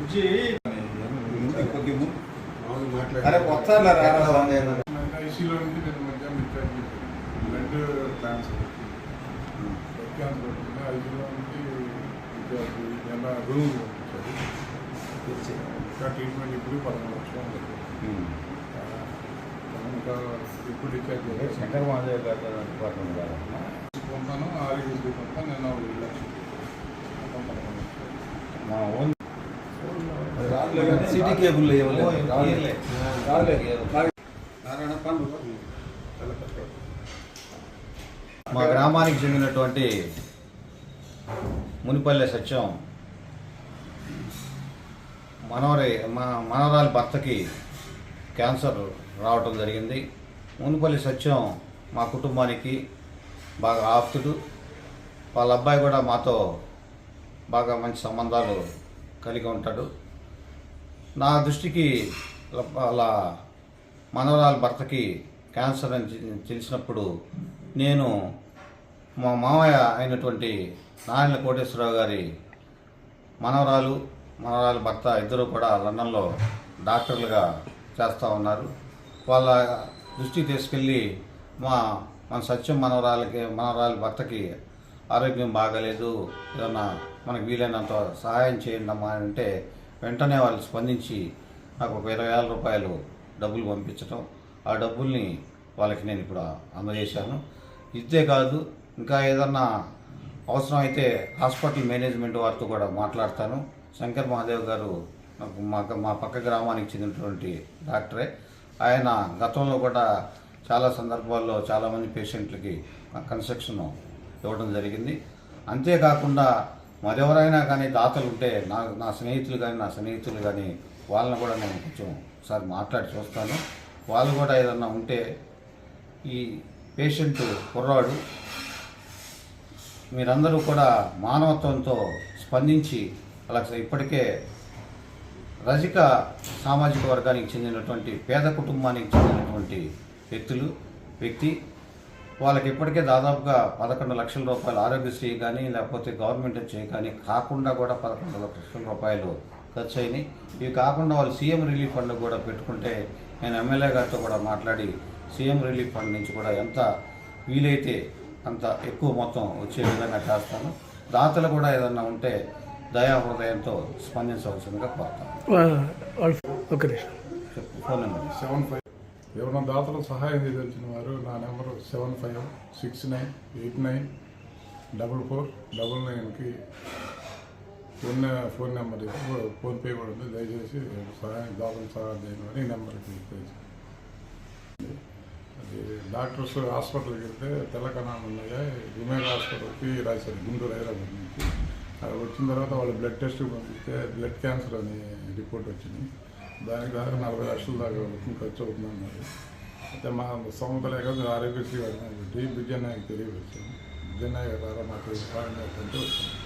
కుర్చీ ఐసీలో నుంచి నేను మధ్యాహ్నం బ్లడ్ ట్రాన్స్ఫర్ బ్లడ్ క్యాన్సర్ వచ్చింది. ఐసీలో నుంచి రూమ్ ఇంకా ట్రీట్మెంట్ ఇప్పుడు 13 లక్షలు ఉంటుంది. ఇంకా ఇప్పుడు డిశ్చార్జ్ శంకర్ మహాదేవ్ గారు డిపార్ట్మెంట్ గారు పంపాను, ఆరోగ్యశ్రీ పంపాను. నేను 7 లక్షలు మా ఓన్ సిటీ కేబుల్ మా గ్రామానికి చెందినటువంటి మునిపల్లె సత్యం మనవరాలి భర్తకి క్యాన్సర్ రావటం జరిగింది. మునిపల్లి సత్యం మా కుటుంబానికి బాగా ఆప్తుడు. వాళ్ళ అబ్బాయి కూడా మాతో బాగా మంచి సంబంధాలు కలిగి ఉంటాడు. నా దృష్టికి వాళ్ళ మనవరాలి భర్తకి క్యాన్సర్ అని తెలిసినప్పుడు నేను మా మామయ్య అయినటువంటి నారాయణ కోటేశ్వరరావు గారి మనవరాలి భర్త ఇద్దరు కూడా లండన్లో డాక్టర్లుగా చేస్తూ ఉన్నారు. వాళ్ళ దృష్టికి తీసుకెళ్ళి మన సత్యం మనవరాలి భర్తకి ఆరోగ్యం బాగాలేదు, ఏదన్నా మనకు వీలైనంత సహాయం చేయండి అమ్మా అంటే వెంటనే వాళ్ళు స్పందించి నాకు ఒక 20,000 రూపాయలు డబ్బులు పంపించడం, ఆ డబ్బుల్ని వాళ్ళకి నేను ఇప్పుడు అందజేశాను. ఇదే కాదు, ఇంకా ఏదన్నా అవసరం అయితే హాస్పిటల్ మేనేజ్మెంట్ వారితో కూడా మాట్లాడతాను. శంకర్ మహాదేవ్ గారు మా పక్క గ్రామానికి చెందినటువంటి డాక్టరే. ఆయన గతంలో కూడా చాలా సందర్భాల్లో చాలామంది పేషెంట్లకి కన్స్ట్రక్షన్ ఇవ్వడం జరిగింది. అంతేకాకుండా మరెవరైనా కానీ దాతలు ఉంటే నా స్నేహితులు కానీ వాళ్ళని కూడా నేను కొంచెం ఒకసారి మాట్లాడి చూస్తాను. వాళ్ళు కూడా ఏదన్నా ఉంటే ఈ పేషెంట్ కుర్రాడు మీరందరూ కూడా మానవత్వంతో స్పందించి అలాగే ఇప్పటికే రజిక సామాజిక వర్గానికి చెందినటువంటి పేద కుటుంబానికి చెందినటువంటి వ్యక్తి వాళ్ళకి ఇప్పటికే దాదాపుగా 11 లక్షల రూపాయలు ఆరోగ్యశ్రీ కానీ లేకపోతే గవర్నమెంట్ వచ్చే కానీ కాకుండా కూడా 11 లక్షల రూపాయలు ఖర్చు అయినాయి. ఇవి కాకుండా వాళ్ళు సీఎం రిలీఫ్ ఫండ్ కూడా పెట్టుకుంటే నేను ఎమ్మెల్యే గారితో కూడా మాట్లాడి సీఎం రిలీఫ్ ఫండ్ నుంచి కూడా ఎంత వీలైతే అంత ఎక్కువ మొత్తం వచ్చే విధంగా చేస్తాను. దాతలు కూడా ఏదన్నా ఉంటే దయాహృదయంతో స్పందించవలసిందిగా కోరుతాను. Phone number 75. ఎవరైనా దాతలకు సహాయం చేయదలిచిన వారు నా నెంబరు 7569894499కి ఫోన్ నెంబర్ ఫోన్పే కూడా ఉంది. దయచేసి దాతలకు సహాయం చేయని వారు ఈ నెంబర్కి అది డాక్టర్స్ హాస్పిటల్కి వెళ్తే తెల్ల కణాలు ఉన్నాయా ఉమేగా హాస్పిటల్కి రాశారు, గుంటూరు హైదరాబాద్ నుంచి. అది వచ్చిన తర్వాత వాళ్ళు బ్లడ్ టెస్ట్ పంపిస్తే బ్లడ్ క్యాన్సర్ అని రిపోర్ట్ వచ్చింది. దానికి దాకా 40 లక్షల దాకా ఖర్చు అవుతుందన్నారు. అయితే మా సొంత లేక ఆరోగ్యశ్రీ వాడిని పెట్టి విజయనాయకు తెలియవచ్చాను. విజయనాయకు ద్వారా నాకు సహాయం చేస్తుంటే వచ్చాను.